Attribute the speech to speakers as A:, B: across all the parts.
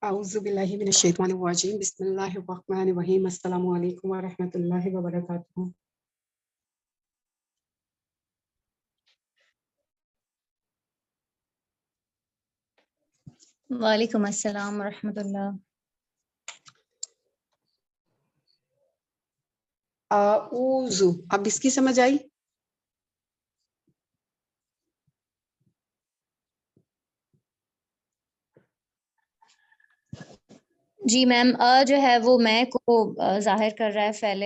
A: أعوذ بالله من الشيطان الرجيم بسم الله الرحمن الرحيم السلام عليكم ورحمة الله وبركاته.
B: وعلیکم السلام ورحمۃ اللہ.
A: أعوذ اب اس کی سمجھ آئی؟
B: جی میم جو ہے وہ میں کو ظاہر کر رہا ہے، فعل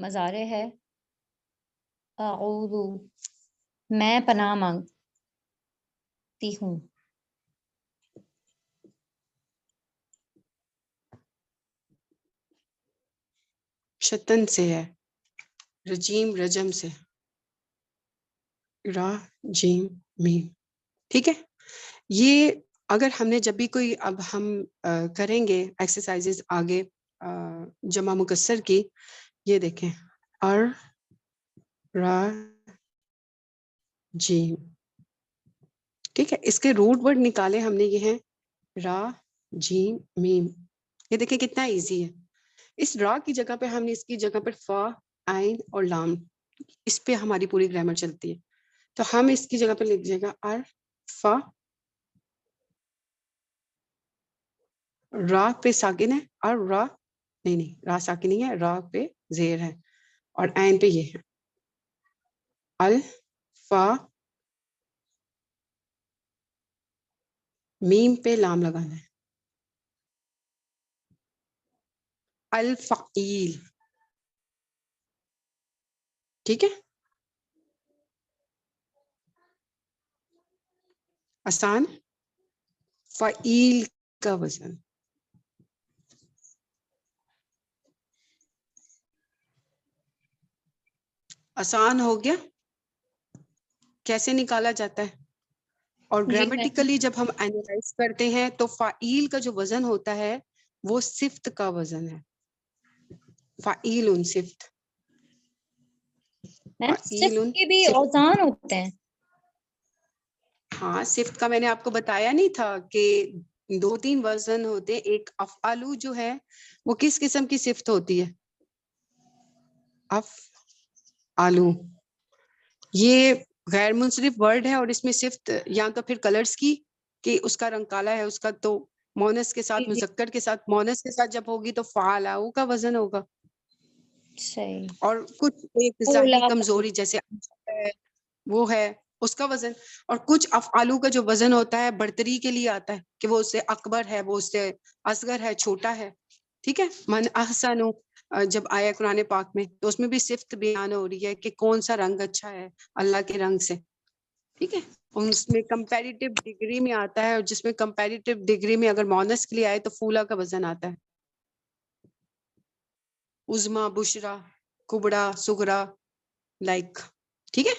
B: مضارع ہے. اعوذ میں پناہ مانگتی ہوں.
A: شتن سے ہے، رجیم رجم سے، را جیم میم. ٹھیک ہے، یہ اگر ہم نے جب بھی کوئی اب ہم کریں گے ایکسرسائزز آگے جمع مکسر کی، یہ دیکھیں ار را جیم. ٹھیک ہے، اس کے روٹ ورڈ نکالے ہم نے، یہ ہیں را جیم میم. یہ دیکھیں کتنا ایزی ہے. اس را کی جگہ پہ ہم نے اس کی جگہ پر فا عین اور لام، اس پہ ہماری پوری گرامر چلتی ہے. تو ہم اس کی جگہ پہ لکھ جائے گا ار فا، را پہ ساکن ہے، اور را نہیں را ساکن نہیں ہے، را پہ زیر ہے اور عین پہ یہ ہے الفا، میم پہ لام لگانا ہے الفعیل. ٹھیک ہے، آسان. فعیل کا وزن آسان ہو گیا. کیسے نکالا جاتا ہے؟ اور
B: جی
A: گرامیٹیکلی جب ہم اینالائز کرتے ہیں تو فعیل کا جو وزن ہوتا ہے وہ صفت کا وزن ہے. فعیل صفت،
B: میم
A: فعیل
B: صفت کے بھی
A: صفت.
B: اوزان ہوتے ہیں.
A: ہاں، صفت کا میں نے آپ کو بتایا نہیں تھا کہ 2-3 وزن ہوتے. ایک افعالو جو ہے وہ کس قسم کی صفت ہوتی ہے؟ افعالو یہ غیر منصرف ورڈ ہے، اور اس میں صفت یا تو پھر کلرز کی کہ اس کا رنگ کالا ہے، اس کا تو مونس کے ساتھ
B: جی
A: مذکر کے ساتھ مونس کے ساتھ جب ہوگی تو فعلاؤ کا وزن ہوگا.
B: صحیح.
A: اور کچھ ایک ظاہری کمزوری جیسے وہ ہے اس کا وزن. اور کچھ افعالو کا جو وزن ہوتا ہے برتری کے لیے آتا ہے کہ وہ اس سے اکبر ہے، وہ اس سے اصغر ہے، چھوٹا ہے. ٹھیک ہے، من احسن جب آیا قرآن پاک میں تو اس میں بھی صفت بیان ہو رہی ہے کہ کون سا رنگ اچھا ہے اللہ کے رنگ سے. ٹھیک ہے، اس میں کمپیریٹیو ڈگری میں آتا ہے، اور جس میں کمپیریٹیو ڈگری میں اگر مونس کے لیے آئے تو فولا کا وزن آتا ہے. عظما، بشرا، کبڑا، سگرا، لائک. ٹھیک ہے،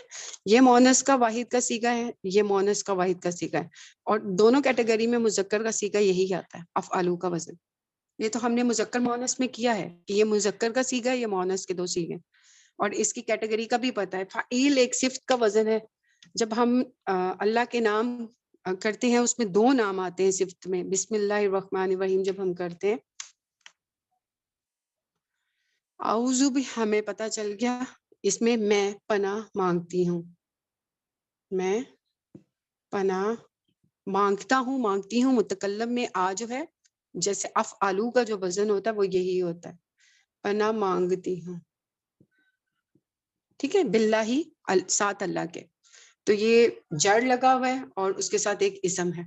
A: یہ مونس کا واحد کا صیغہ ہے، یہ مونس کا واحد کا صیغہ ہے. اور دونوں کیٹیگری میں مذکر کا صیغہ یہی آتا ہے، افعالو کا وزن. یہ تو ہم نے مذکر مونس میں کیا ہے کہ یہ مذکر کا صیغہ ہے، یہ مونس کے 2 صیغے. اور اس کی کیٹیگری کا بھی پتہ ہے. فعیل ایک صفت کا وزن ہے. جب ہم اللہ کے نام کرتے ہیں اس میں 2 نام آتے ہیں صفت میں. بسم اللہ الرحمن الرحیم جب ہم کرتے ہیں، اعوذ بھی ہمیں پتہ چل گیا، اس میں میں پناہ مانگتی ہوں. میں پناہ مانگتا ہوں، مانگتی ہوں متکلم میں آ جو ہے، جیسے افعالو کا جو وزن ہوتا ہے وہ یہی ہوتا ہے، پناہ مانگتی ہوں. ٹھیک ہے، باللہ ساتھ اللہ کے. تو یہ جڑ لگا ہوا ہے اور اس کے ساتھ ایک اسم ہے.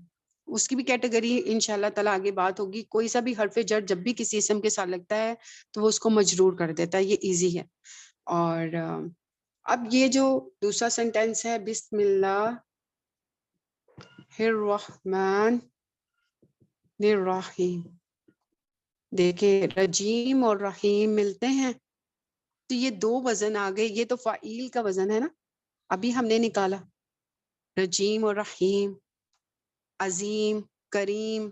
A: اس کی بھی کیٹیگری انشاءاللہ تعالیٰ آگے بات ہوگی. کوئی سا بھی حرف جر جب بھی کسی اسم کے ساتھ لگتا ہے تو وہ اس کو مجرور کر دیتا ہے. یہ ایزی ہے. اور اب یہ جو دوسرا سینٹینس ہے، بسم اللہ الرحمن الرحیم، دیکھیں رجیم اور رحیم ملتے ہیں تو یہ 2 وزن آ گئے. یہ تو فعیل کا وزن ہے نا، ابھی ہم نے نکالا. رجیم اور رحیم، عظیم، کریم،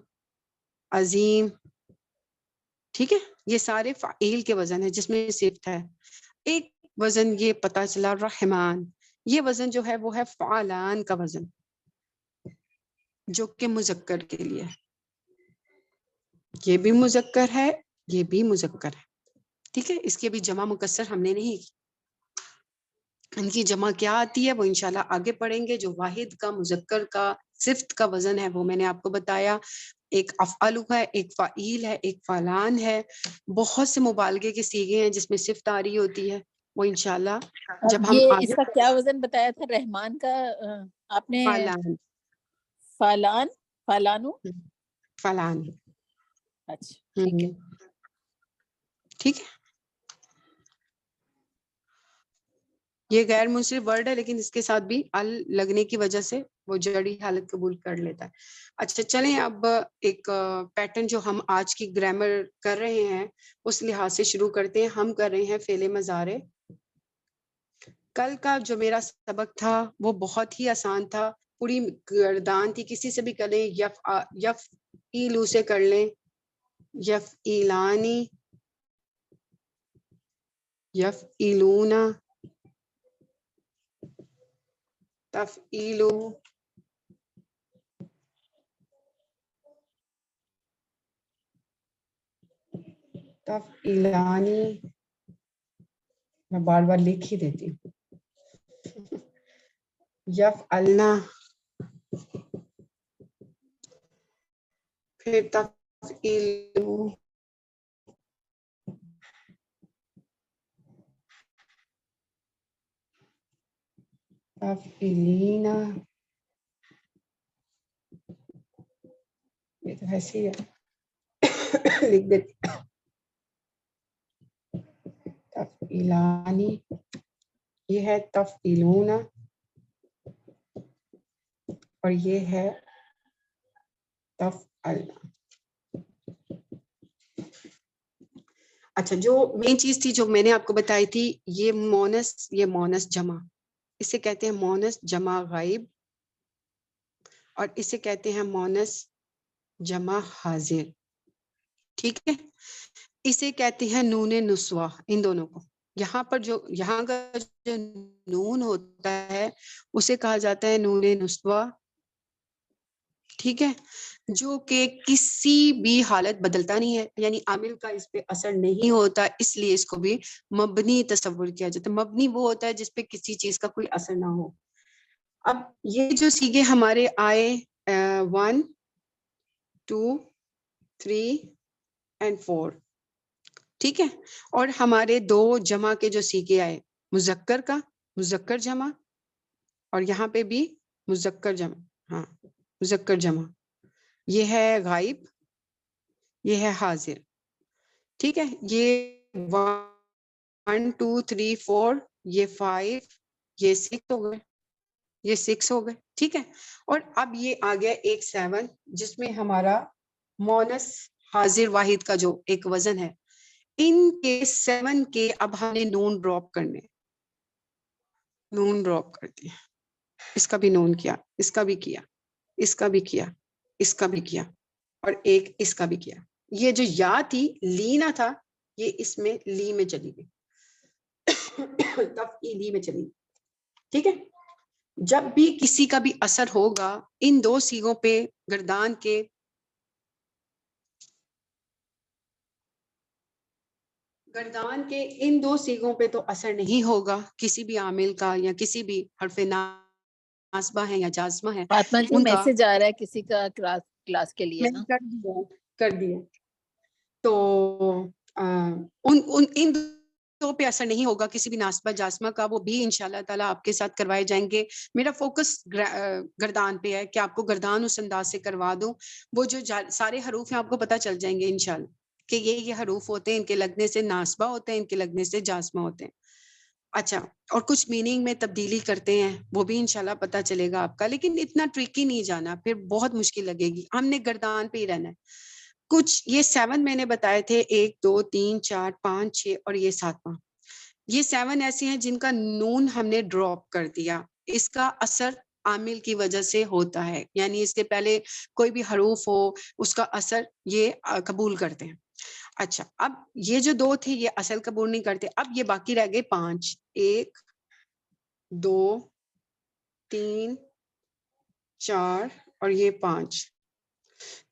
A: عظیم. ٹھیک ہے، یہ سارے فعیل کے وزن ہے جس میں صفت ہے. ایک وزن یہ پتا چلا رحمان، یہ وزن جو ہے وہ ہے فعلان کا وزن جو کہ مذکر کے لیے. یہ بھی مذکر ہے، یہ بھی مذکر ہے. ٹھیک ہے، اس کی ابھی جمع مکسر ہم نے نہیں کی. ان کی جمع کیا آتی ہے وہ انشاءاللہ آگے پڑھیں گے. جو واحد کا، مذکر کا، صفت کا وزن ہے وہ میں نے آپ کو بتایا. ایک افعلو ہے، ایک فعیل ہے، ایک فعلان ہے. بہت سے مبالغے کے صیغے ہیں جس میں صفت آ رہی ہوتی ہے. وہ انشاءاللہ جب ہم
C: یہ اس
A: آگے
C: کا کیا وزن بتایا تھا رحمان کا آپ نے؟
A: فعلان.
C: فالان، فالانو.
A: فعلان.
C: اچھا ٹھیک ہے.
A: ٹھیک ہے، یہ غیر منصرف ورڈ ہے لیکن اس کے ساتھ بھی ال لگنے کی وجہ سے وہ جڑی حالت قبول کر لیتا ہے. اچھا چلیں اب ایک پیٹرن جو ہم آج کی گرامر کر رہے ہیں اس لحاظ سے شروع کرتے ہیں. ہم کر رہے ہیں فعل مضارع. کل کا جو میرا سبق تھا وہ بہت ہی آسان تھا، پوری گردان تھی. کسی سے بھی کر لیں، یف ایلو سے کر لیں، یف ایلانی، یف ایلونا، تفعیلو، تفعیلانی. میں بار بار لکھ ہی دیتی ہوں. یفعلنا، پھر تفعیلو، تفعیلینا. یہ تو ایسے ہی ہے، لکھ دیتی. تفعیلانی، یہ ہے تفعیلونا، اور یہ ہے تفعلنا. اچھا، جو مین چیز تھی جو میں نے آپ کو بتائی تھی، یہ مونس جمع، اسے کہتے ہیں مونس جمع غائب، اور اسے کہتے ہیں مونس جمع حاضر. ٹھیک ہے، اسے کہتے ہیں نون نسوہ. ان دونوں کو یہاں پر یہاں کا جو نون ہوتا ہے اسے کہا جاتا ہے نون نسوہ. ٹھیک ہے، جو کہ کسی بھی حالت بدلتا نہیں ہے، یعنی عامل کا اس پہ اثر نہیں ہوتا، اس لیے اس کو بھی مبنی تصور کیا جاتا ہے. مبنی وہ ہوتا ہے جس پہ کسی چیز کا کوئی اثر نہ ہو. اب یہ جو سیگے ہمارے آئے 1 2 3 and 4، ٹھیک ہے، اور ہمارے دو جمع کے جو سیگے آئے، مذکر کا، مذکر جمع، اور یہاں پہ بھی مذکر جمع. ہاں، مذکر جمع، یہ ہے غائب، یہ ہے حاضر. ٹھیک ہے، یہ 1 2 3 4، یہ 5، یہ 6 ہو گئے، یہ 6 ہو گئے. ٹھیک ہے، اور اب یہ آ گیا ایک 7 جس میں ہمارا مونس حاضر واحد کا جو ایک وزن ہے. ان کے 7 کے اب ہم نے نون ڈراپ کرنے، نون ڈراپ کر دیا. اس کا بھی نون کیا، اس کا بھی کیا، اس کا بھی کیا، اس کا بھی کیا، اور ایک اس کا بھی کیا. یہ جو یا تھی، لی نہ تھا، یہ اس میں لی میں چلی گئی، تفعیلی میں چلی گئی. ٹھیک ہے، جب بھی کسی کا بھی اثر ہوگا ان دو سیغوں پہ، گردان کے ان دو سیغوں پہ تو اثر نہیں ہوگا کسی بھی عامل کا، یا کسی بھی حرف ناصبہ ہے یا جازمہ ہے
C: فاطمہ جی
A: ان کا.
C: میسج آ رہا ہے کسی کا کلاس کے لیے
A: میں
C: نا.
A: نے کر دیا. تو ان دو پہ اثر نہیں ہوگا کسی بھی ناصبہ جازمہ کا، وہ بھی انشاءاللہ تعالیٰ آپ کے ساتھ کروائے جائیں گے. میرا فوکس گردان پہ ہے کہ آپ کو گردان اس انداز سے کروا دوں. وہ جو سارے حروف ہیں آپ کو پتہ چل جائیں گے انشاءاللہ کہ یہ حروف ہوتے ہیں، ان کے لگنے سے ناصبہ ہوتے ہیں، ان کے لگنے سے جازمہ ہوتے ہیں. اچھا، اور کچھ میننگ میں تبدیلی کرتے ہیں، وہ بھی انشاءاللہ پتہ چلے گا آپ کا. لیکن اتنا ٹرکی نہیں جانا، پھر بہت مشکل لگے گی. ہم نے گردان پہ ہی رہنا ہے. کچھ یہ 7 میں نے بتائے تھے، 1 2 3 4 5 6 اور یہ 7واں. یہ 7 ایسے ہیں جن کا نون ہم نے ڈراپ کر دیا. اس کا اثر عامل کی وجہ سے ہوتا ہے، یعنی اس کے پہلے کوئی بھی حروف ہو اس کا اثر یہ قبول کرتے ہیں. اچھا، اب یہ جو 2 تھے یہ اصل قبول نہیں کرتے. اب یہ باقی رہ گئے 5، 1 2 3 4 اور یہ 5.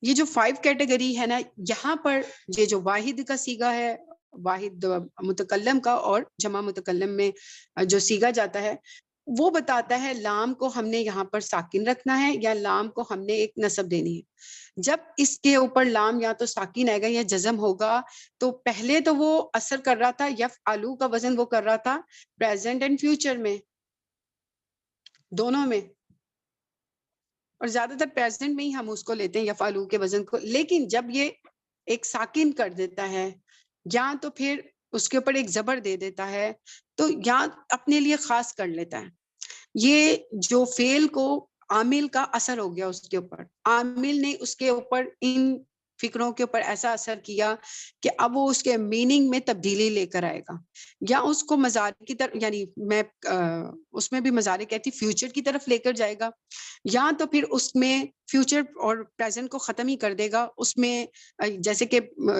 A: یہ جو 5 کیٹیگری ہے نا, یہاں پر یہ جو واحد کا سیگا ہے, واحد متکلم کا اور جمع متکلم میں جو سیگا جاتا ہے, وہ بتاتا ہے لام کو ہم نے یہاں پر ساکن رکھنا ہے یا لام کو ہم نے ایک نصب دینی ہے. جب اس کے اوپر لام یا تو ساکن آئے گا یا جزم ہوگا, تو پہلے تو وہ اثر کر رہا تھا یفعلو کا وزن وہ کر رہا تھا پریزنٹ اینڈ فیوچر میں, دونوں میں, اور زیادہ تر پریزنٹ میں ہی ہم اس کو لیتے ہیں یفعلو کے وزن کو. لیکن جب یہ ایک ساکن کر دیتا ہے یا تو پھر اس کے اوپر ایک زبر دے دیتا ہے, تو یا اپنے لیے خاص کر لیتا ہے. یہ جو فعل کو عامل کا اثر ہو گیا اس کے اوپر, عامل نے اس کے اوپر ان فکروں کے اوپر ایسا اثر کیا کہ اب وہ اس کے میننگ میں تبدیلی لے کر آئے گا, یا اس کو مضارع کی طرف, یعنی میں اس میں بھی مضارع کہتی فیوچر کی طرف لے کر جائے گا, یا تو پھر اس میں فیوچر اور پریزنٹ کو ختم ہی کر دے گا. اس میں جیسے کہ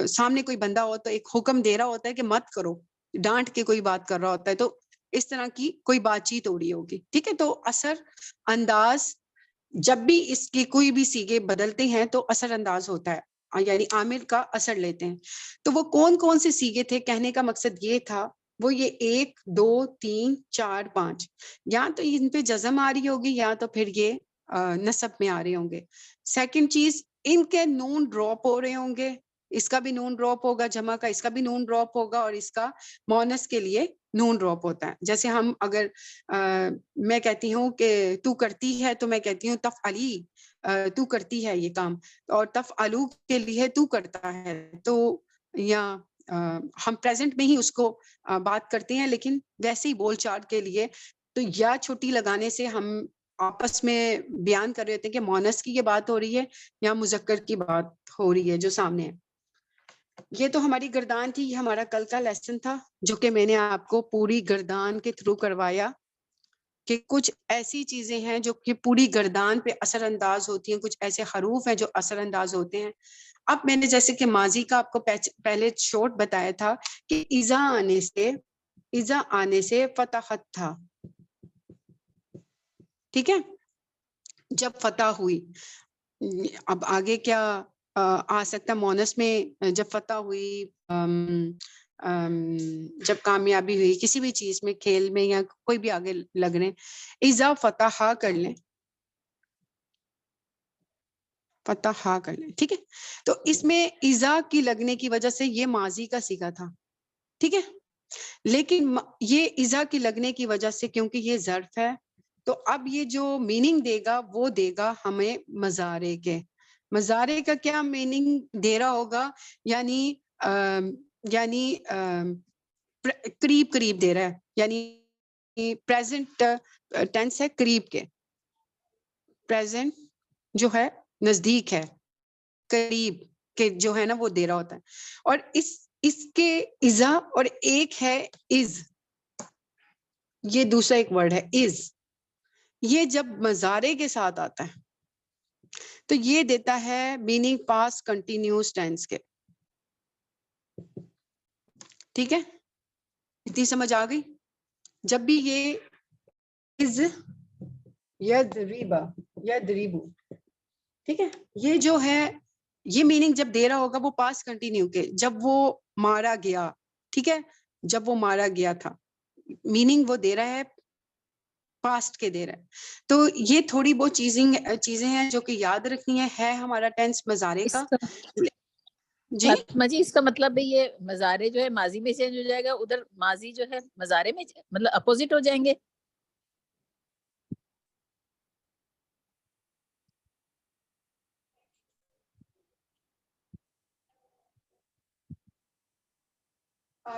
A: سامنے کوئی بندہ ہو تو ایک حکم دے رہا ہوتا ہے کہ مت کرو, ڈانٹ کے کوئی بات کر رہا ہوتا ہے, تو اس طرح کی کوئی بات چیت ہو رہی ہوگی. ٹھیک ہے, تو اثر انداز جب بھی اس کے کوئی بھی سیگے بدلتے ہیں تو اثر انداز ہوتا ہے, یعنی عامل کا اثر لیتے ہیں. تو وہ کون کون سے سیگے تھے, کہنے کا مقصد یہ تھا وہ یہ 1 2 3 4 5, یا تو ان پہ جزم آ رہی ہوگی یا تو پھر یہ نصب میں آ رہے ہوں گے. سیکنڈ چیز, ان کے نون ڈراپ ہو رہے ہوں گے, اس کا بھی نون ڈراپ ہوگا, جمع کا اس کا بھی نون ڈراپ ہوگا, اور اس کا مونس کے لیے نون ڈراپ ہوتا ہے. جیسے ہم اگر میں کہتی ہوں کہ تو کرتی ہے, تو میں کہتی ہوں تفعلی, تو کرتی ہے یہ کام, اور تفعلو کے لیے تو کرتا ہے. تو یا ہم پریزنٹ میں ہی اس کو بات کرتے ہیں, لیکن ویسے ہی بول چال کے لیے تو یا چھٹی لگانے سے ہم آپس میں بیان کر رہے ہوتے ہیں کہ مونس کی یہ بات ہو رہی ہے یا مذکر کی بات ہو رہی ہے جو سامنے ہے. یہ تو ہماری گردان تھی, یہ ہمارا کل کا لیسن تھا جو کہ میں نے آپ کو پوری گردان کے تھرو کروایا کہ کچھ ایسی چیزیں ہیں جو کہ پوری گردان پہ اثر انداز ہوتی ہیں, کچھ ایسے حروف ہیں جو اثر انداز ہوتے ہیں. اب میں نے جیسے کہ ماضی کا آپ کو پہلے شورٹ بتایا تھا کہ اذا آنے سے فتحت تھا, ٹھیک ہے, جب فتح ہوئی. اب آگے کیا آ سکتا مونس میں, جب فتح ہوئی, جب کامیابی ہوئی کسی بھی چیز میں, کھیل میں یا کوئی بھی آگے لگ رہے, اذا فتح کر لیں, فتح کر لیں, ٹھیک ہے. تو اس میں اذا کی لگنے کی وجہ سے یہ ماضی کا صیغہ تھا, ٹھیک ہے, لیکن یہ اذا کی لگنے کی وجہ سے کیونکہ یہ ظرف ہے, تو اب یہ جو میننگ دے گا وہ دے گا ہمیں مضارع کے. مضارع کا کیا میننگ دے رہا ہوگا, یعنی قریب قریب دے رہا ہے, یعنی پریزنٹ ٹینس ہے قریب کے, پریزنٹ جو ہے نزدیک ہے, قریب کے جو ہے نا وہ دے رہا ہوتا ہے. اور اس کے اذا اور ایک ہے از, یہ دوسرا ایک ورڈ ہے از, یہ جب مضارع کے ساتھ آتا ہے تو یہ دیتا ہے میننگ پاسٹ کنٹینیوس ٹینس کے. ٹھیک ہے, اتنی سمجھ آ گئی. جب بھی یہ از یضرب, ٹھیک ہے, یہ جو ہے یہ میننگ جب دے رہا ہوگا وہ پاسٹ کنٹینیو کے, جب وہ مارا گیا, ٹھیک ہے, جب وہ مارا گیا تھا, میننگ وہ دے رہا ہے پاسٹ کے دے رہا ہے. تو یہ تھوڑی بہت چیزیں ہیں جو کہ یاد رکھنی ہے ہمارا ٹینس مضارع کا. جی
C: فاطمہ جی, اس کا مطلب ہے یہ مضارع جو ہے ماضی میں چینج ہو جائے گا, ادھر ماضی جو ہے مضارع میں مطلب اپوزٹ ہو جائیں گے.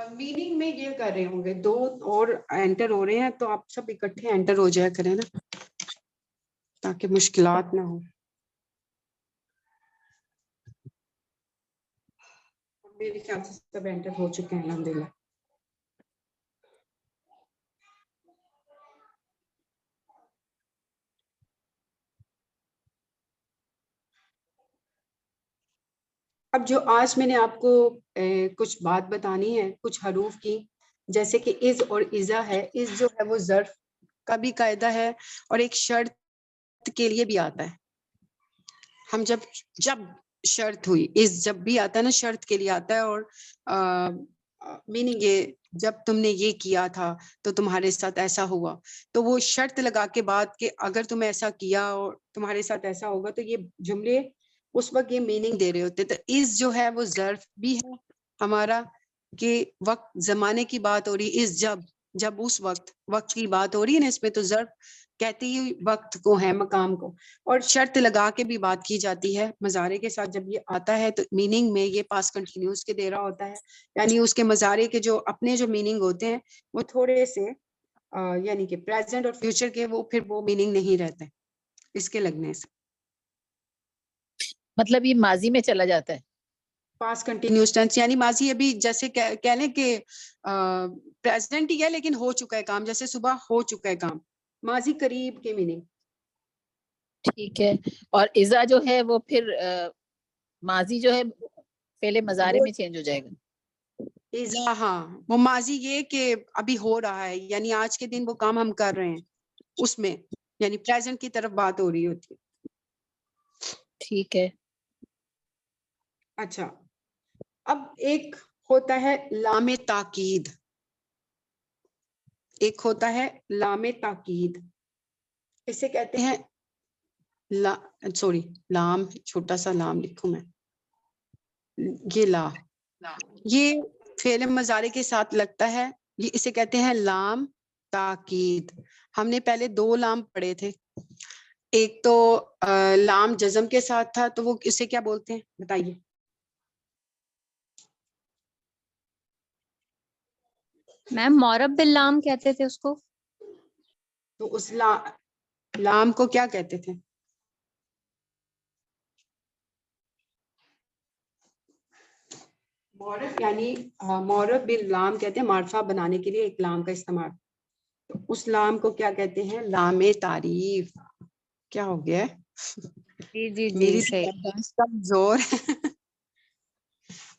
A: میننگ میں یہ کر رہے ہوں گے, دو اور انٹر ہو رہے ہیں تو آپ سب اکٹھے انٹر ہو جایا کریں نا تاکہ مشکلات نہ ہو. میرے خیال سے سب انٹر ہو چکے ہیں الحمدللہ. اب جو آج میں نے آپ کو کچھ بات بتانی ہے کچھ حروف کی, جیسے کہ از اور اذا ہے. از جو ہے وہ ظرف کا بھی قاعدہ ہے اور ایک شرط کے لیے بھی آتا ہے. ہم جب شرط ہوئی، اس جب بھی آتا ہے نا شرط کے لیے آتا ہے، اور میننگ یہ جب تم نے یہ کیا تھا تو تمہارے ساتھ ایسا ہوا، تو وہ شرط لگا کے بعد کہ اگر تم ایسا کیا اور تمہارے ساتھ ایسا ہوگا، تو یہ جملے اس وقت یہ میننگ دے رہے ہوتے. تو اس جو ہے وہ ظرف بھی ہے ہمارا، کہ وقت زمانے کی بات ہو رہی، اس جب اس وقت کی بات ہو رہی ہے نا، اس میں تو ظرف کہتی ہی وقت کو ہے، مقام کو. اور شرط لگا کے بھی بات کی جاتی ہے مضارع کے ساتھ. جب یہ آتا ہے تو میننگ میں یہ پاس کنٹینیوس کے دے رہا ہوتا ہے، یعنی اس کے مضارع کے جو اپنے جو میننگ ہوتے ہیں وہ تھوڑے سے یعنی کہ پریزنٹ اور فیوچر کے وہ پھر وہ میننگ نہیں رہتے اس کے لگنے سے.
C: مطلب یہ ماضی میں چلا جاتا ہے.
A: پاس کنٹینیوس ٹینس یعنی ماضی ابھی جیسے کہہ لیں کہ پریزنٹ ہی ہے لیکن ہو چکا ہے کام، جیسے صبح ہو چکا ہے کام، ماضی قریب کے میننگ.
C: ٹھیک ہے. اور اذا جو ہے وہ پھر ماضی جو ہے پہلے مضارع میں چینج ہو جائے گا.
A: اذا، ہاں وہ ماضی یہ کہ ابھی ہو رہا ہے، یعنی آج کے دن وہ کام ہم کر رہے ہیں، اس میں یعنی پریزنٹ کی طرف بات ہو رہی ہوتی ہے.
C: ٹھیک ہے.
A: اچھا، اب ایک ہوتا ہے لام تاکید، ایک ہوتا ہے لام تاکید، اسے کہتے ہیں لام، چھوٹا سا لام لکھوں میں، یہ لا، یہ فعل مضارع کے ساتھ لگتا ہے، یہ اسے کہتے ہیں لام تاکید. ہم نے پہلے 2 لام پڑھے تھے، ایک تو لام جزم کے ساتھ تھا، تو وہ اسے کیا بولتے ہیں بتائیے؟
B: میم معرب باللام کہتے تھے اس کو.
A: تو اس لام کو کیا کہتے تھے؟ معرب، یعنی معرب باللام کہتے ہیں، معرفہ بنانے کے لیے ایک لام کا استعمال. تو اس لام کو کیا کہتے ہیں؟ لام تعریف. کیا ہو گیا
B: جی جی جی
A: میری
B: صحیح.
A: زور.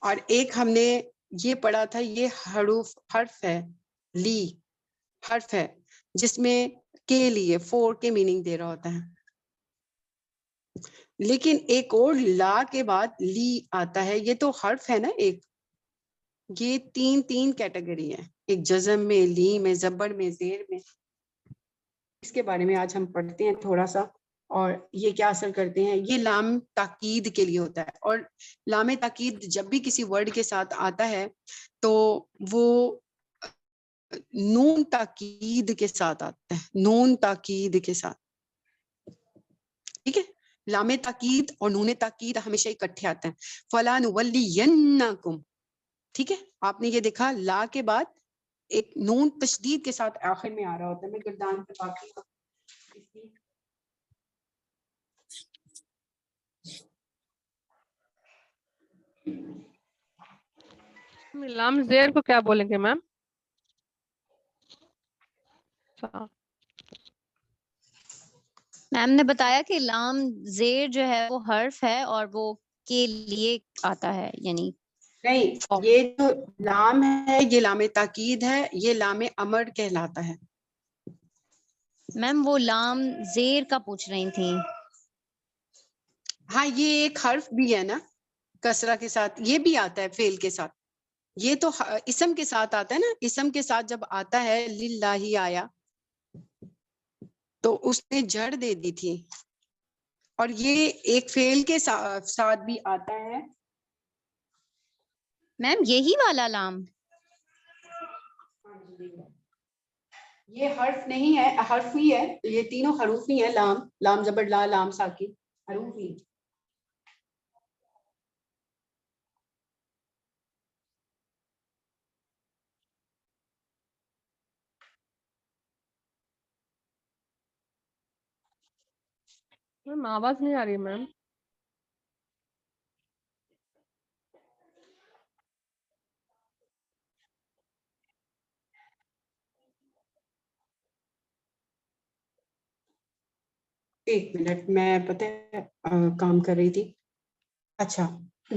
A: اور ایک ہم نے یہ پڑھا تھا، یہ حرف ہے، لی حرف ہے جس میں کے لیے فور کے میننگ دے رہا ہوتا ہے. لیکن ایک اور لا کے بعد لی آتا ہے، یہ تو حرف ہے نا ایک، یہ تین کیٹیگری ہے، ایک جزم میں، لی میں، زبر میں، زیر میں. اس کے بارے میں آج ہم پڑھتے ہیں تھوڑا سا، اور یہ کیا اثر کرتے ہیں. یہ لام تاکید کے لیے ہوتا ہے، اور لام تاکید جب بھی کسی ورڈ کے ساتھ آتا ہے تو وہ نون تاکید کے ساتھ آتا ہے، نون تاکید کے ساتھ. ٹھیک ہے، لام تاکید اور نون تاکید ہمیشہ اکٹھے آتے ہیں. فَلَنُوَلِّيَنَّكُمْ، ٹھیک ہے، آپ نے یہ دیکھا لا کے بعد ایک نون تشدید کے ساتھ آخر میں آ رہا ہوتا ہے. میں گردان پہ باقی
D: لام زیر کو کیا بولیں گے میم؟
B: میم نے بتایا کہ لام زیر جو ہے وہ حرف ہے اور وہ کے لیے آتا ہے، یعنی
A: نہیں، یہ جو لام ہے یہ لام تاکید ہے، یہ لام امر کہلاتا ہے.
B: میم وہ لام زیر کا پوچھ رہی تھی.
A: ہاں، یہ ایک حرف بھی ہے نا کسرہ کے ساتھ، یہ بھی آتا ہے فعل کے ساتھ. یہ تو اسم کے ساتھ آتا ہے نا، اسم کے ساتھ جب آتا ہے للہ آیا تو اس نے جڑ دے دی تھی. اور یہ ایک فعل کے ساتھ بھی آتا ہے.
B: میم یہی والا لام،
A: یہ حرف نہیں ہے، حرف ہی ہے، یہ تینوں حروف ہی ہیں. لام زبر لا، لام ساکن، حروف ہی.
D: میم آواز نہیں آ رہی میم.
A: ایک منٹ، میں پتہ ہے کام کر رہی تھی. اچھا،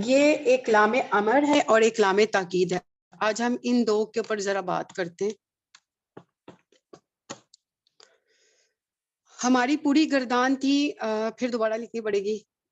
A: یہ ایک لام امر ہے اور ایک لام تاکید ہے. آج ہم ان دو کے اوپر ذرا بات کرتے ہیں. ہماری پوری گردان تھی، پھر دوبارہ لکھنی پڑے گی.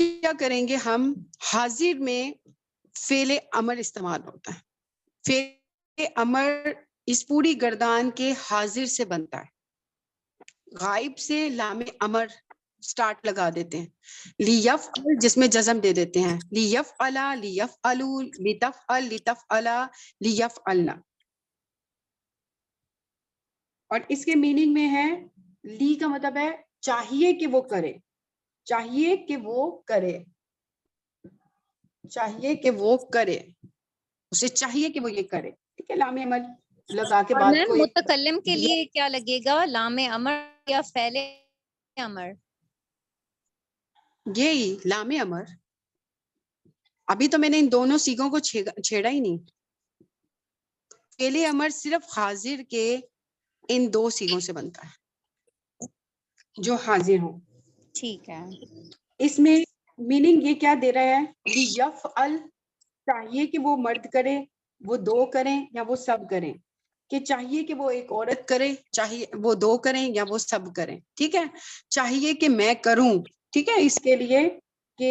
A: کیا کریں گے ہم؟ حاضر میں فعل امر استعمال ہوتا ہے. فعل امر اس پوری گردان کے حاضر سے بنتا ہے. غائب سے لام امر سٹارٹ لگا دیتے ہیں. لیفعل جس میں جزم دے دیتے ہیں. لیفعلا، لیفعلو، لتفعل، لتفعلا، لیفعلنا. اور اس کے میننگ میں ہے لی کا مطلب ہے چاہیے کہ وہ کرے، چاہیے کہ وہ کرے، چاہیے کہ وہ کرے، اسے چاہیے کہ وہ یہ کرے. ٹھیک ہے، لام امر لگا کے
B: اور
A: بات
B: میم
A: کو ایک
B: متکلم کے لیے کیا لگے گا؟ لام امر یا فعل امر؟
A: یہی لام امر. ابھی تو میں نے ان دونوں سیگوں کو چھیڑا ہی نہیں. فعل امر صرف حاضر کے ان دو سیگوں سے بنتا ہے جو حاضر ہوں.
B: ٹھیک ہے.
A: اس میں میننگ یہ کیا دے رہا ہے؟ لیفعل چاہیے کہ وہ مرد کرے، وہ دو کریں یا وہ سب کریں. کہ چاہیے کہ وہ ایک عورت کرے، چاہیے وہ دو کریں یا وہ سب کریں. ٹھیک ہے، چاہیے کہ میں کروں. ٹھیک ہے، اس کے لیے کہ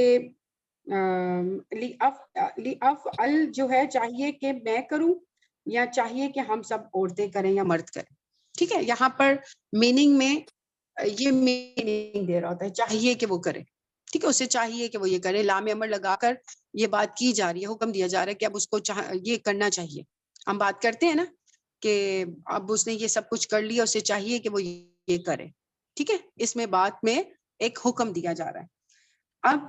A: لیفعل جو ہے چاہیے کہ میں کروں یا چاہیے کہ ہم سب عورتیں کریں یا مرد کریں. ٹھیک ہے، یہاں پر میننگ میں یہ میننگ دے رہا ہوتا ہے چاہیے کہ وہ کرے. ٹھیک ہے، اسے چاہیے کہ وہ یہ کرے. لام امر لگا کر یہ بات کی جا رہی ہے، حکم دیا جا رہا ہے کہ اب اس کو یہ کرنا چاہیے. ہم بات کرتے ہیں نا کہ اب اس نے یہ سب کچھ کر لیا، اسے چاہیے کہ وہ یہ کرے. ٹھیک ہے، اس میں بات میں ایک حکم دیا جا رہا ہے. اب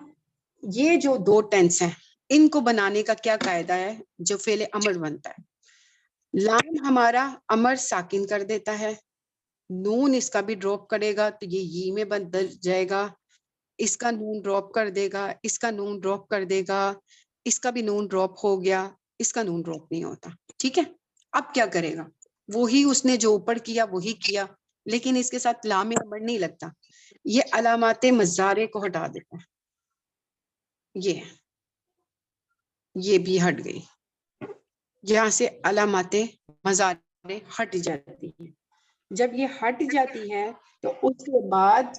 A: یہ جو دو ٹینس ہیں ان کو بنانے کا کیا قاعدہ ہے جو فعل امر بنتا ہے؟ لام ہمارا امر ساکن کر دیتا ہے، نون اس کا بھی ڈراپ کرے گا تو یہ میں بدل جائے گا. اس کا نون ڈراپ کر دے گا، اس کا نون ڈراپ کر دے گا، اس کا بھی نون ڈراپ ہو گیا، اس کا نون ڈراپ نہیں ہوتا. ٹھیک ہے، اب کیا کرے گا؟ وہی اس نے جو اوپر کیا وہی کیا، لیکن اس کے ساتھ لام امر نہیں لگتا. یہ علامات مزارے کو ہٹا دیتا ہے. یہ بھی ہٹ گئی، یہاں سے علامات مزارے ہٹ جاتی ہیں. جب یہ ہٹ جاتی ہے تو اس کے بعد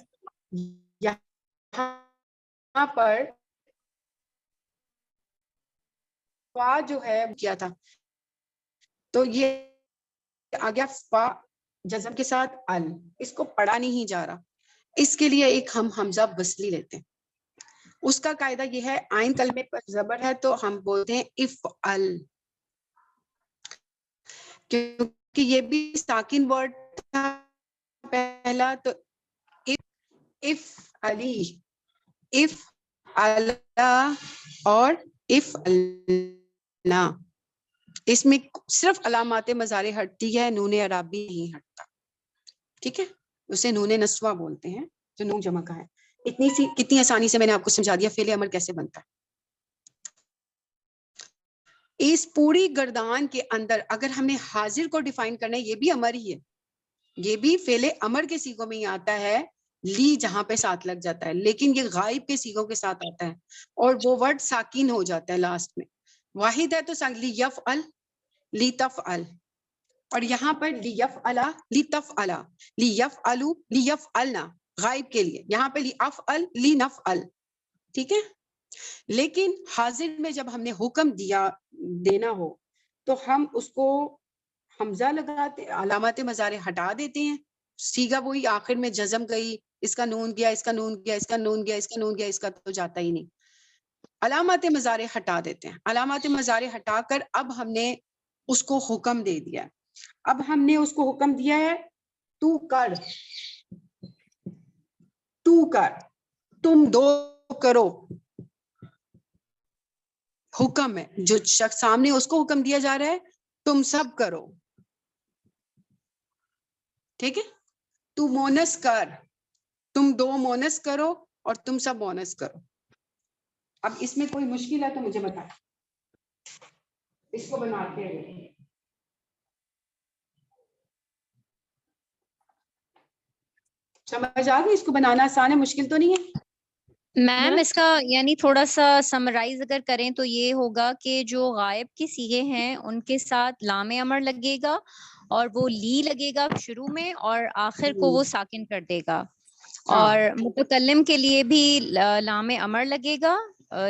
A: یہاں پر فا جو ہے کیا تھا تو یہ آ گیا فا جزم کے ساتھ ال. اس کو پڑھا نہیں جا رہا، اس کے لیے ایک ہم حمزہ وصلی لیتے ہیں. اس کا قاعدہ یہ ہے آئین کلمے پر زبر ہے تو ہم بولتے ہیں افعل، کیونکہ یہ بھی ساکن ورڈ تھا پہلا. تو افعلی، افعلا اور افعلنا، اس میں صرف علامات مزارے ہٹتی ہے، نون عرابی نہیں ہٹتا. ٹھیک ہے، اسے نون نسوہ بولتے ہیں جو نون جمع کا ہے. کتنی آسانی سے میں نے آپ کو سمجھا دیا فعل امر کیسے بنتا ہے. اس پوری گردان کے اندر اگر ہم نے حاضر کو ڈیفائن کرنا ہے، یہ بھی امر ہی ہے، یہ بھی فعل امر کے سیغوں میں ہی آتا ہے. لی جہاں پہ ساتھ لگ جاتا ہے، لیکن یہ غائب کے سیغوں کے ساتھ آتا ہے اور وہ ورڈ ساکین ہو جاتا ہے لاسٹ میں. واحد ہے تو لیفعل، لیتفعل، اور یہاں پر لیفعلا، لیتفعلا، لیفعلوا، لیفعلنا غائب کے لیے. یہاں پہ لیفعل، لینفعل. ٹھیک ہے، لیکن حاضر میں جب ہم نے حکم دینا ہو تو ہم اس کو حمزہ لگاتے، علامات مزارے ہٹا دیتے ہیں. سیگا وہی آخر میں جزم گئی، اس کا نون گیا، اس کا نون گیا، اس کا نون گیا، اس کا نون گیا، اس کا تو جاتا ہی نہیں. علامات مزارے ہٹا دیتے ہیں. علامات مزارے ہٹا کر اب ہم نے اس کو حکم دے دیا. اب ہم نے اس کو حکم دیا ہے تو کر، تو کر، تم دو کرو. حکم ہے، جو شخص سامنے اس کو حکم دیا جا رہا ہے تم سب کرو. ٹھیک ہے، تو مونس کر، تم دو مونس کرو اور تم سب مونس کرو. اب اس میں کوئی مشکل ہے تو مجھے بتا، اس کو بناتے ہیں. سمجھ آ گئی؟ اس کو بنانا آسان ہے، مشکل تو نہیں ہے.
B: میم اس کا یعنی تھوڑا سا سمرائز اگر کریں تو یہ ہوگا کہ جو غائب کے صیغے ہیں ان کے ساتھ لام امر لگے گا اور وہ لی لگے گا شروع میں اور آخر کو وہ ساکن کر دے گا. اور متکلم کے لیے بھی لام امر لگے گا،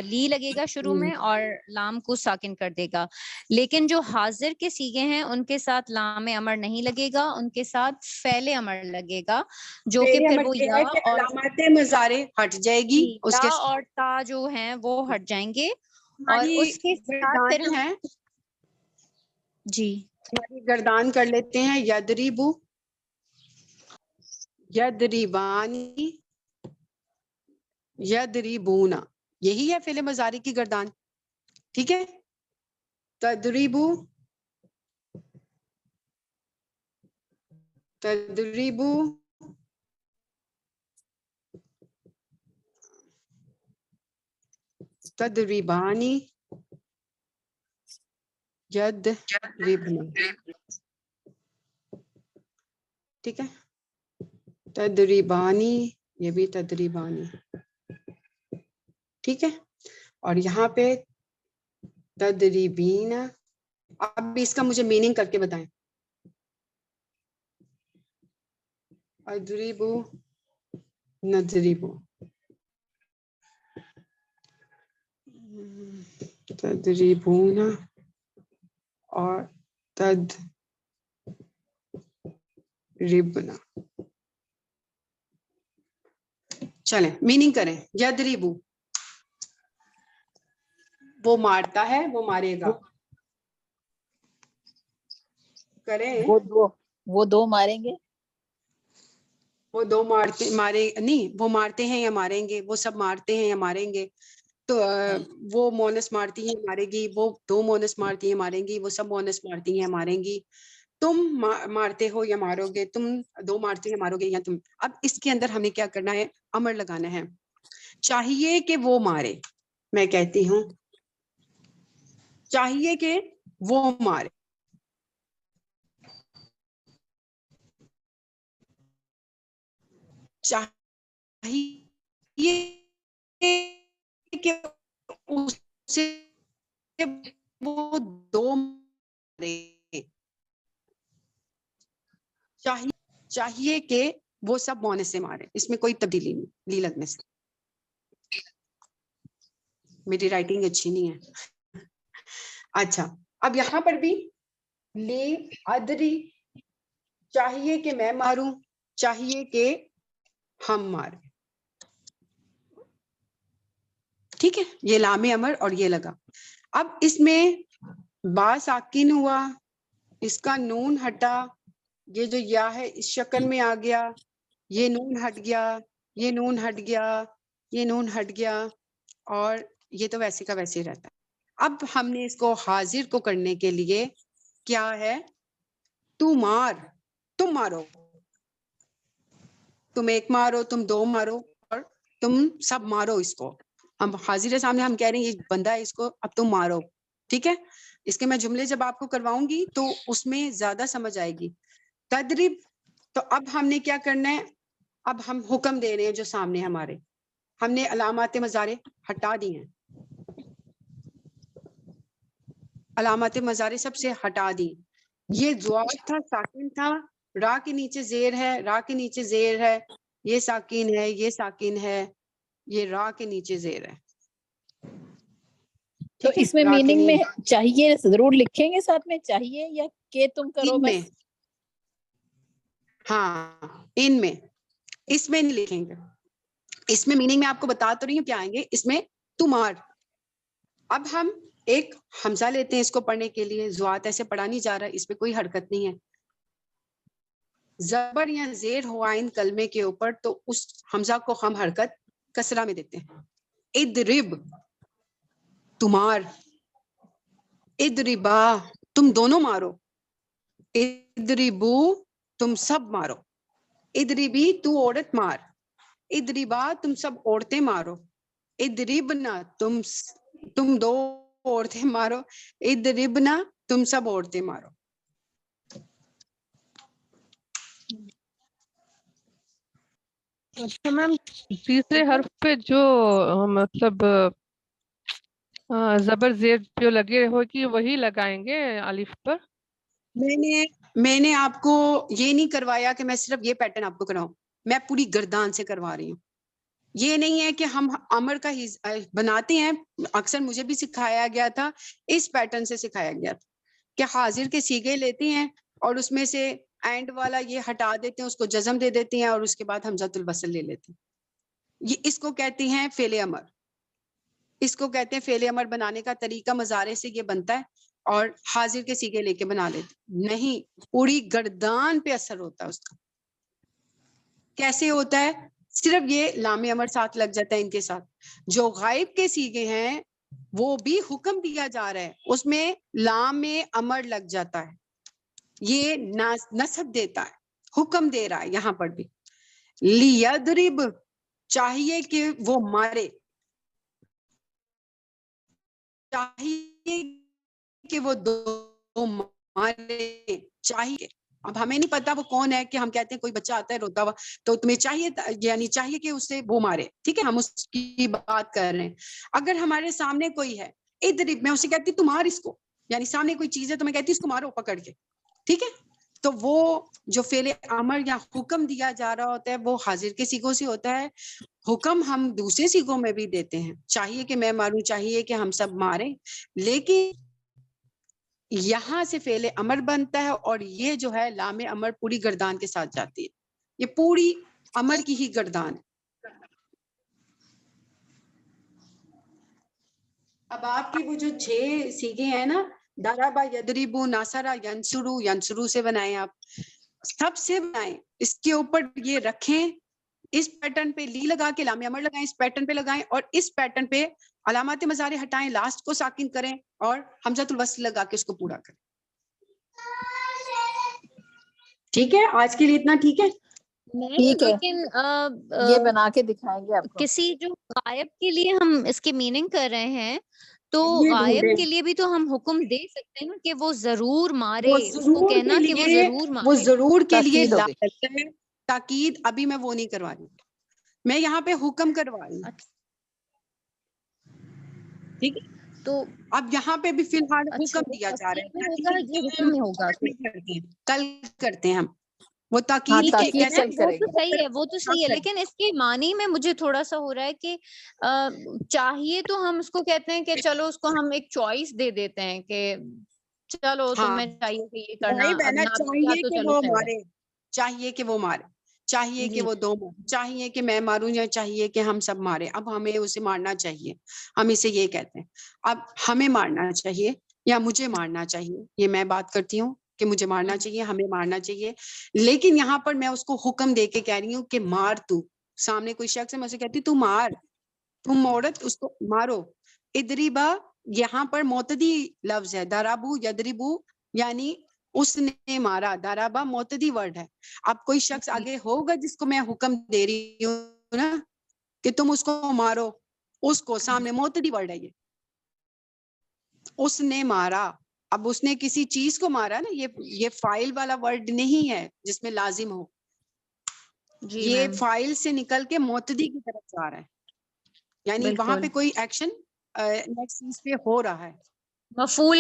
B: لی لگے گا شروع میں، اور لام کو ساکن کر دے گا. لیکن جو حاضر کے سیغے ہیں ان کے ساتھ لام امر نہیں لگے گا، ان کے ساتھ فعل امر لگے گا، جو کہ پھر وہ یا اور
A: علامات مضارع ہٹ جائے گی. اس
B: یا
A: کے
B: اور تا جو ہیں وہ ہٹ جائیں گے، اور
A: ہماری
B: اس کے ساتھ پھر
A: گردان ہے،
B: جی
A: ہماری گردان کر لیتے ہیں یدریبو، یدریبانی، یدریبونا، یہی ہے فعل مضارع کی گردان. ٹھیک ہے، تدریبو، تدریبو، تدریبانی، یدریبنا. ٹھیک ہے، تدریبانی، یہ بھی تدریبانی. ٹھیک ہے، اور یہاں پہ تدریبین. اب اس کا مجھے میننگ کر کے بتائیں. ادریبو، ندریبو، تدریبون اور تدریبنا. چلیں میننگ کریں. یدریبو، وہ مارتا ہے، وہ مارے گا. کریں،
C: وہ دو ماریں گے.
A: وہ دو مارتے مارے نہیں، وہ مارتے ہیں یا ماریں گے، وہ سب مارتے ہیں یا ماریں گے. تو وہ مونس مارتی ہیں مارے گی، وہ دو مونس مارتی ہیں ماریں گی، وہ سب مونس مارتی ہیں ماریں گی. تم مارتے ہو یا مارو گے، تم دو مارتے ہیں مارو گے یا تم. اب اس کے اندر ہمیں کیا کرنا ہے، امر لگانا ہے. چاہیے کہ وہ مارے، میں کہتی ہوں چاہیے کہ وہ مارے. چاہیے کہ اسے وہ دو مارے. چاہیے کہ وہ سب مونس سے مارے. اس میں کوئی تبدیلی نہیں لی لگنے سے. میری رائٹنگ اچھی نہیں ہے. اچھا، اب یہاں پر بھی لی ادری، چاہیے کہ میں ماروں، چاہیے کہ ہم ماریں. ٹھیک ہے، یہ لام امر اور یہ لگا. اب اس میں با ساکن ہوا، اس کا نون ہٹا، یہ جو یا ہے اس شکل میں آ گیا، یہ نون ہٹ گیا، یہ نون ہٹ گیا، یہ نون ہٹ گیا، اور یہ تو ویسے کا ویسے ہی رہتا ہے. اب ہم نے اس کو حاضر کو کرنے کے لیے کیا ہے، تو مار، تم مارو، تم ایک مارو، تم دو مارو، اور تم سب مارو. اس کو ہم حاضر سامنے ہم کہہ رہے ہیں یہ بندہ ہے، اس کو اب تم مارو. ٹھیک ہے، اس کے میں جملے جب آپ کو کرواؤں گی تو اس میں زیادہ سمجھ آئے گی. تدریب، تو اب ہم نے کیا کرنا ہے، اب ہم حکم دے رہے ہیں جو سامنے ہمارے، ہم نے علامات مضارع ہٹا دی ہیں، علامات مضارع سب سے ہٹا دی. یہ ضعف تھا، ساکن تھا، را کے نیچے زیر ہے، را کے نیچے زیر ہے، یہ ساکن ہے، یہ ساکن ہے، یہ را کے نیچے زیر ہے.
C: تو
A: ٹھیک ہے،
C: اس میں
A: را کے
C: میننگ میں
A: نیچے
C: چاہیے ضرور لکھیں گے ساتھ میں، چاہیے یا کہ تم کرو
A: ان میں،
C: بس.
A: ہاں ان میں، اس میں نہیں لکھیں گے. اس میں میننگ میں آپ کو بتا تو رہی ہوں کیا آئیں گے. اس میں تمہار. اب ہم ایک حمزہ لیتے ہیں اس کو پڑھنے کے لیے. زوات ایسے پڑھا نہیں جا رہا، اس پہ کوئی حرکت نہیں ہے. زبر یا زیر ہو آئین کلمے کے اوپر تو اس حمزہ کو ہم حرکت کسرہ میں دیتے ہیں. ادرب، تمہار. ادربا، تم دونوں مارو. ادربو، تم سب مارو. ادربی، تو عورت مار. ادربا، تم سب عورتیں مارو. ادربنا، تم دو عورتیں مارو. ادربنا، تم سب عورتیں مارو.
D: اچھا میم، تیسرے حرف پہ جو مطلب زبر زیر جو لگے ہوگی وہی لگائیں گے الف پر.
A: میں نے آپ کو یہ نہیں کروایا کہ میں صرف یہ پیٹرن آپ کو کراؤں. میں پوری گردان سے کروا رہی ہوں. یہ نہیں ہے کہ ہم امر کا بناتے ہیں. اکثر مجھے بھی سکھایا گیا تھا, اس پیٹرن سے سکھایا گیا تھا کہ حاضر کے سیغے لیتے ہیں اور اس میں سے اینڈ والا یہ ہٹا دیتے ہیں, اس کو جزم دے دیتے ہیں اور اس کے بعد حمزۃ الوصل لے لیتے ہیں. یہ اس کو کہتے ہیں فعل امر. اس کو کہتے ہیں فعل امر بنانے کا طریقہ مضارع سے یہ بنتا ہے اور حاضر کے سیغے لے کے بنا لیتے. نہیں, پوری گردان پہ اثر ہوتا ہے اس کا. کیسے ہوتا ہے؟ صرف یہ لام امر ساتھ لگ جاتا ہے ان کے ساتھ. جو غائب کے سیغے ہیں وہ بھی حکم دیا جا رہا ہے, اس میں لام امر لگ جاتا ہے, یہ نصب دیتا ہے, حکم دے رہا ہے. یہاں پر بھی لیضرب, چاہیے کہ وہ مارے, چاہیے کہ وہ دو مارے, چاہیے. اب ہمیں نہیں پتا وہ کون ہے, کہ ہم کہتے ہیں کوئی بچہ آتا ہے روتا ہوا تو تمہیں چاہیے, یعنی چاہیے کہ اسے وہ مارے. ٹھیک ہے, ہم اس کی بات کر رہے ہیں. اگر ہمارے سامنے کوئی ہے, ادھر میں اسے کہتی تم مار اس کو, یعنی سامنے کوئی چیز ہے تو میں کہتی اس کو مارو پکڑ کے. ٹھیک ہے, تو وہ جو فعل امر یا حکم دیا جا رہا ہوتا ہے وہ حاضر کے سیغوں سے ہوتا ہے. حکم ہم دوسرے سیغوں میں بھی دیتے ہیں, چاہیے کہ میں ماروں, چاہیے کہ ہم سب ماریں, لیکن یہاں سے فعل امر بنتا ہے اور یہ جو ہے لام امر پوری گردان کے ساتھ جاتی ہے. یہ پوری امر کی ہی گردان ہے. اب آپ کی وہ جو 6 سیغے ہیں نا, ضربا, یضربو, نصرا, ینصرو, ینصرو سے بنائیں, آپ سب سے بنائیں. اس کے اوپر یہ رکھیں, اس پیٹرن پہ لی لگا کے لام امر لگائیں, اس پیٹرن پہ لگائیں اور اس پیٹرن پہ علامات مضارع ہٹائیں, لاسٹ کو ساکن کریں اور حمزۃ الوصل لگا کے اس کو پورا کریں. ٹھیک ہے, آج کے لیے اتنا ٹھیک ہے.
C: ٹھیک ہے,
B: لیکن
C: یہ بنا کے دکھائیں گے آپ کو.
B: کسی جو غائب کے لیے ہم اس کی میننگ کر رہے ہیں تو
A: یہ
B: غائب
A: ڈھونڈیں.
B: کے لیے بھی تو ہم حکم دے سکتے ہیں نا کہ وہ ضرور مارے,
A: وہ
B: اس کو
A: ضرور
B: کہنا
A: کے
B: کہ وہ
A: لیے,
B: ضرور
A: وہ
B: مارے.
A: ضرور کے لیے
C: تاکید ہو
A: لا
C: گئی.
A: کرتا ہے, تاکید. ابھی میں وہ نہیں کروا رہی, میں یہاں پہ حکم کروا رہی ہوں. ٹھیک ہے,
B: تو
A: اب یہاں پہ بھی فی الحال
B: اچھا,
A: حکم
B: وہ
A: دیا جا رہا
B: تاکید میں
A: ہے.
B: ہوگا, یہ حکم میں ہوگا.
A: کل کرتے ہیں ہم وہ
C: ہاں,
A: تاکید
B: ٹھیک ہے
C: تاکید
A: کیسے.
C: کل
B: وہ
C: کریں
B: تو
C: گے.
B: صحیح ہے, وہ تو صحیح ہے, لیکن اس کے معنی میں مجھے تھوڑا سا ہو رہا ہے کہ چاہیے تو ہم اس کو کہتے ہیں کہ چلو اس کو ہم ایک چوائس دے دیتے ہیں کہ چلو
A: ہاں,
B: تمہیں چاہیے کہ یہ کرنا,
A: غائب ہے
B: اب
A: نا,
B: نہ بھی کیا
A: چاہیے
B: تو
A: کہ
B: چلو
A: وہ
B: خیر ہے.
A: مارے, چاہیے کہ وہ مارے, چاہیے کہ
B: جی
A: وہ دو مارے, چاہیے کہ میں ماروں یا چاہیے کہ ہم سب مارے. اب ہمیں اسے مارنا چاہیے, ہم اسے یہ کہتے ہیں. اب ہمیں مارنا چاہیے یا مجھے مارنا چاہیے, یہ میں بات کرتی ہوں کہ مجھے مارنا چاہیے, ہمیں مارنا چاہیے. لیکن یہاں پر میں اس کو حکم دے کے کہہ رہی ہوں کہ مار. تو سامنے کوئی شخص ہے, میں اسے کہتی تو مار, تم عورت اس کو مارو. ادریبا یہاں پر معتدی لفظ ہے, درابو یدریبو یعنی اس نے مارا. درابا معتدی ورڈ ہے. اب کوئی شخص آگے ہوگا جس کو میں حکم دے رہی ہوں نا کہ تم اس کو مارو, اس کو سامنے معتدی ورڈ ہے, یہ اس نے مارا. اب اس نے کسی چیز کو مارا نا, یہ فائل والا ورڈ نہیں ہے جس میں لازم ہو,
B: جی
A: یہ
B: میم,
A: فائل سے نکل کے معتدی کی طرف جا رہا ہے, یعنی وہاں
B: بالکل
A: پہ کوئی ایکشن نیکسٹ چیز پہ ہو رہا ہے.
B: مفعول